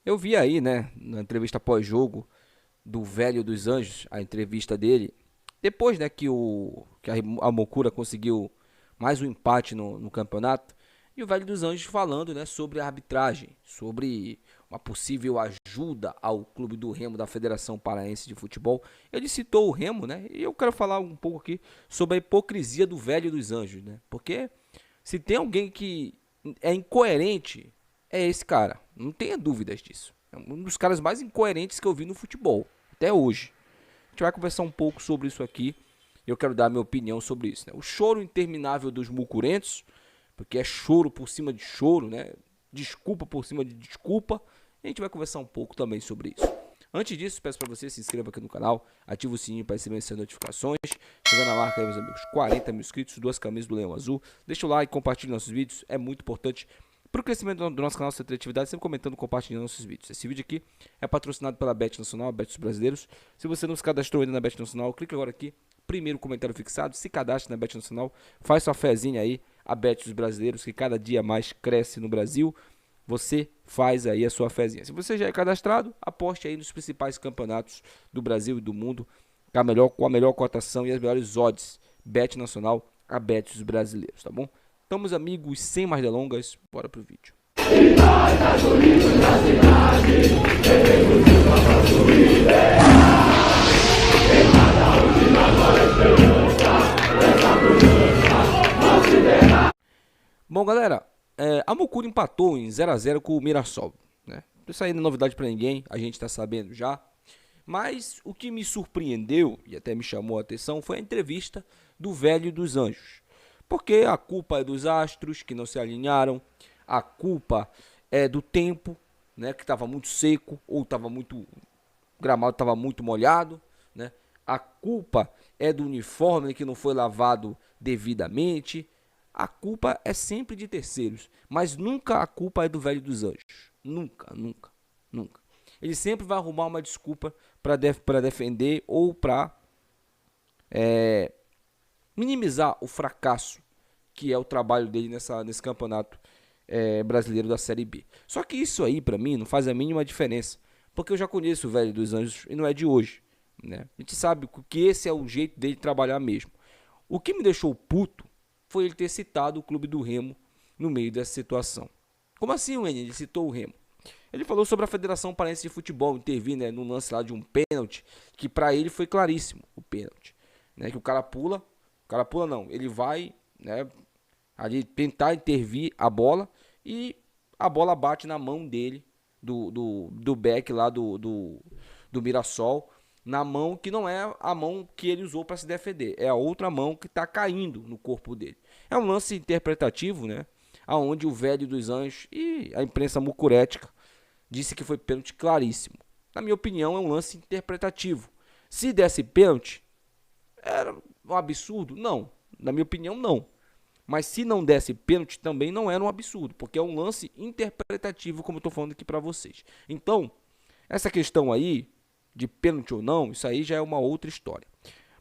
Eu vi aí, né, na entrevista pós-jogo do Velho dos Anjos, a entrevista dele, depois, né, que a Mokura conseguiu mais um empate no campeonato, e o Velho dos Anjos falando, né, sobre a arbitragem, sobre uma possível ajuda ao clube do Remo da Federação Paraense de Futebol. Ele citou o Remo, né, e eu quero falar um pouco aqui sobre a hipocrisia do Velho dos Anjos, né, porque se tem alguém que é incoerente, é esse cara. Não tenha dúvidas disso. É um dos caras mais incoerentes que eu vi no futebol, até hoje. A gente vai conversar um pouco sobre isso aqui. Eu quero dar minha opinião sobre isso, né? O choro interminável dos mucurentos, porque é choro por cima de choro, né? Desculpa por cima de desculpa. E a gente vai conversar um pouco também sobre isso. Antes disso, peço para você se inscreva aqui no canal, ative o sininho para receber as notificações. Chegando a marca aí, meus amigos, 40 mil inscritos, duas camisas do Leão Azul. Deixa o like, compartilhe nossos vídeos, é muito importante para o crescimento do nosso canal, sua criatividade, sempre comentando e compartilhando nossos vídeos. Esse vídeo aqui é patrocinado pela Bet Nacional, Bet dos Brasileiros. Se você não se cadastrou ainda na Bet Nacional, clique agora aqui, primeiro comentário fixado, se cadastre na Bet Nacional, faz sua fezinha aí, a Bet dos Brasileiros, que cada dia mais cresce no Brasil. Você faz aí a sua fezinha. Se você já é cadastrado, aposte aí nos principais campeonatos do Brasil e do mundo, com a melhor cotação e as melhores odds. Bet Nacional, a Bet dos Brasileiros, tá bom? Estamos amigos, sem mais delongas, bora pro vídeo. Bom, galera, a Mokura empatou em 0 a 0 com o Mirassol, né? Isso aí não é novidade para ninguém, a gente está sabendo já. Mas o que me surpreendeu e até me chamou a atenção foi a entrevista do Velho dos Anjos. Porque a culpa é dos astros que não se alinharam, a culpa é do tempo, né, que estava muito seco ou o gramado estava muito molhado, né? A culpa é do uniforme que não foi lavado devidamente. A culpa é sempre de terceiros, mas nunca a culpa é do Velho dos Anjos. Nunca, nunca, nunca. Ele sempre vai arrumar uma desculpa para defender ou para minimizar o fracasso que é o trabalho dele nesse campeonato brasileiro da Série B. Só que isso aí, para mim, não faz a mínima diferença, porque eu já conheço o Velho dos Anjos e não é de hoje, né? A gente sabe que esse é o jeito dele trabalhar mesmo. O que me deixou puto foi ele ter citado o clube do Remo no meio dessa situação. Como assim, Wendy? Ele citou o Remo. Ele falou sobre a Federação Paraense de Futebol intervir, né, no lance lá de um pênalti, que para ele foi claríssimo, o pênalti, né, que o cara pula não, ele vai, né, ali tentar intervir a bola e a bola bate na mão dele, do back lá do Mirassol, na mão que não é a mão que ele usou para se defender, é a outra mão que está caindo no corpo dele. É um lance interpretativo, né, aonde o Velho dos Anjos e a imprensa mucurética disse que foi pênalti claríssimo. Na minha opinião, é um lance interpretativo. Se desse pênalti, era um absurdo? Não. Na minha opinião, não. Mas se não desse pênalti, também não era um absurdo, porque é um lance interpretativo, como eu estou falando aqui para vocês. Então, essa questão aí, de pênalti ou não, isso aí já é uma outra história.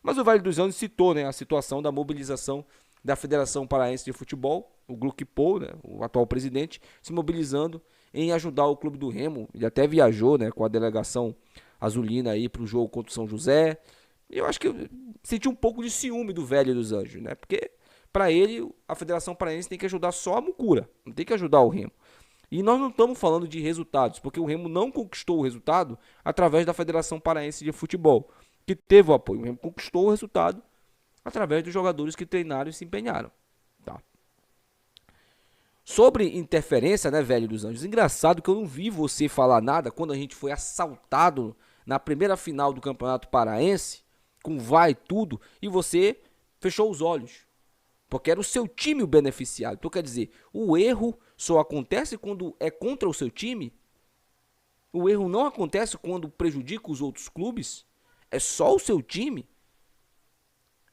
Mas o Vale dos Anjos citou, né, a situação da mobilização da Federação Paraense de Futebol, o Gluckpol, né, o atual presidente, se mobilizando em ajudar o clube do Remo. Ele até viajou, né, com a delegação azulina aí para o jogo contra o São José. E eu acho que eu senti um pouco de ciúme do Velho dos Anjos, né? Porque para ele a Federação Paraense tem que ajudar só a Mucura, não tem que ajudar o Remo. E nós não estamos falando de resultados, porque o Remo não conquistou o resultado através da Federação Paraense de Futebol, que teve o apoio. O Remo conquistou o resultado através dos jogadores que treinaram e se empenharam. Tá? Sobre interferência, né, Velho dos Anjos? Engraçado que eu não vi você falar nada quando a gente foi assaltado na primeira final do Campeonato Paraense, com vai tudo, e você fechou os olhos. Porque era o seu time o beneficiado. Então, quer dizer, o erro só acontece quando é contra o seu time? O erro não acontece quando prejudica os outros clubes? É só o seu time?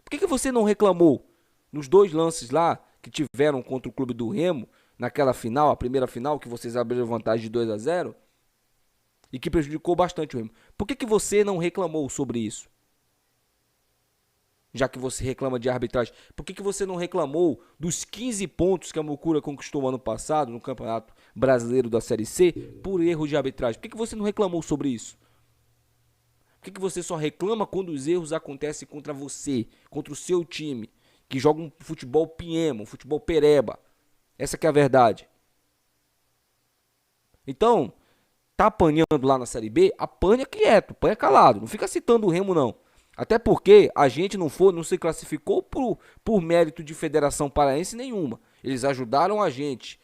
Por que você não reclamou nos dois lances lá que tiveram contra o clube do Remo, naquela final, a primeira final, que vocês abriram vantagem de 2 a 0 e que prejudicou bastante o Remo? Por que você não reclamou sobre isso? Já que você reclama de arbitragem, por que você não reclamou dos 15 pontos que a Mucura conquistou ano passado no Campeonato Brasileiro da Série C por erro de arbitragem. Por que você não reclamou sobre isso? Por que você só reclama quando os erros acontecem contra você, contra o seu time, que joga um futebol piema, um futebol pereba? Essa que é a verdade. Então, tá apanhando lá na Série B, apanha quieto, apanha calado. Não fica citando o Remo, não. Até porque a gente não se classificou por mérito de Federação Paraense nenhuma. Eles ajudaram a gente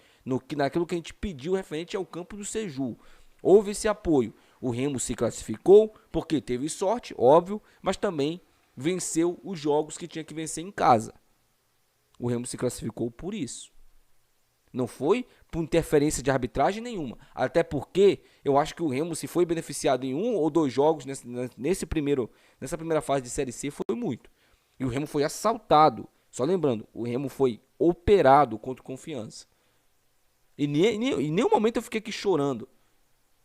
naquilo que a gente pediu referente ao campo do Seju. Houve esse apoio. O Remo se classificou porque teve sorte, óbvio, mas também venceu os jogos que tinha que vencer em casa. O Remo se classificou por isso. Não foi por interferência de arbitragem nenhuma. Até porque eu acho que o Remo, se foi beneficiado em 1 ou 2 jogos nessa primeira fase de Série C, foi muito. E o Remo foi assaltado. Só lembrando, o Remo foi operado contra o Confiança. E em nenhum momento eu fiquei aqui chorando.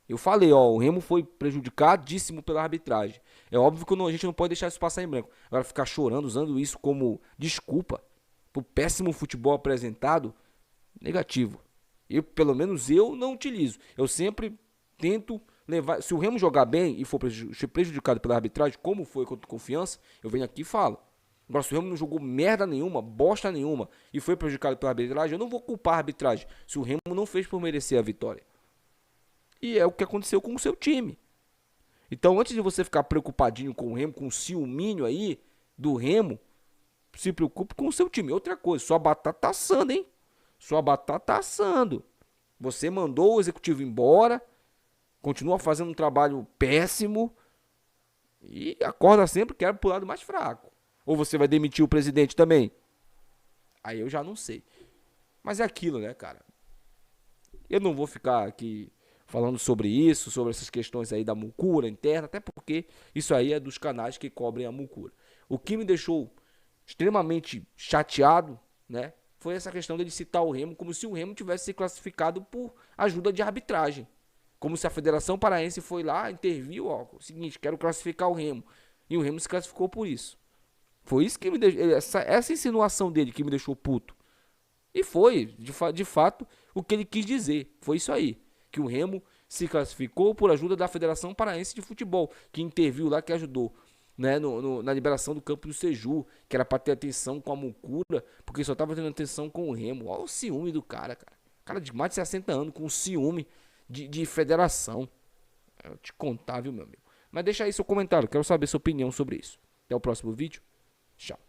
Eu falei, o Remo foi prejudicadíssimo pela arbitragem. É óbvio que a gente não pode deixar isso passar em branco. Agora ficar chorando, usando isso como desculpa pro péssimo futebol apresentado, negativo. Pelo menos eu não utilizo. Eu sempre tento levar. Se o Remo jogar bem e for prejudicado pela arbitragem, como foi contra o Confiança, eu venho aqui e falo. Agora, se o Remo não jogou merda nenhuma, bosta nenhuma, e foi prejudicado pela arbitragem, eu não vou culpar a arbitragem. Se o Remo não fez por merecer a vitória. E é o que aconteceu com o seu time. Então, antes de você ficar preocupadinho com o Remo, com o ciúminho aí do Remo, se preocupe com o seu time. Outra coisa, sua batata tá assando, hein? Sua batata tá assando. Você mandou o executivo embora, continua fazendo um trabalho péssimo e acorda sempre que era pro lado mais fraco. Ou você vai demitir o presidente também? Aí eu já não sei. Mas é aquilo, né, cara? Eu não vou ficar aqui falando sobre isso, sobre essas questões aí da mucura interna, até porque isso aí é dos canais que cobrem a mucura. O que me deixou extremamente chateado, né, foi essa questão dele citar o Remo como se o Remo tivesse se classificado por ajuda de arbitragem. Como se a Federação Paraense foi lá, interviu, o seguinte, quero classificar o Remo. E o Remo se classificou por isso. Foi isso que me deixou, essa insinuação dele que me deixou puto. E foi, de fato, o que ele quis dizer. Foi isso aí. Que o Remo se classificou por ajuda da Federação Paraense de Futebol, que interviu lá, que ajudou, né, na liberação do campo do Seju, que era para ter atenção com a mucura, porque só tava tendo atenção com o Remo. Olha o ciúme do cara, cara. Cara de mais de 60 anos com ciúme de federação. Eu te contar, viu, meu amigo? Mas deixa aí seu comentário, quero saber sua opinião sobre isso. Até o próximo vídeo. Tchau.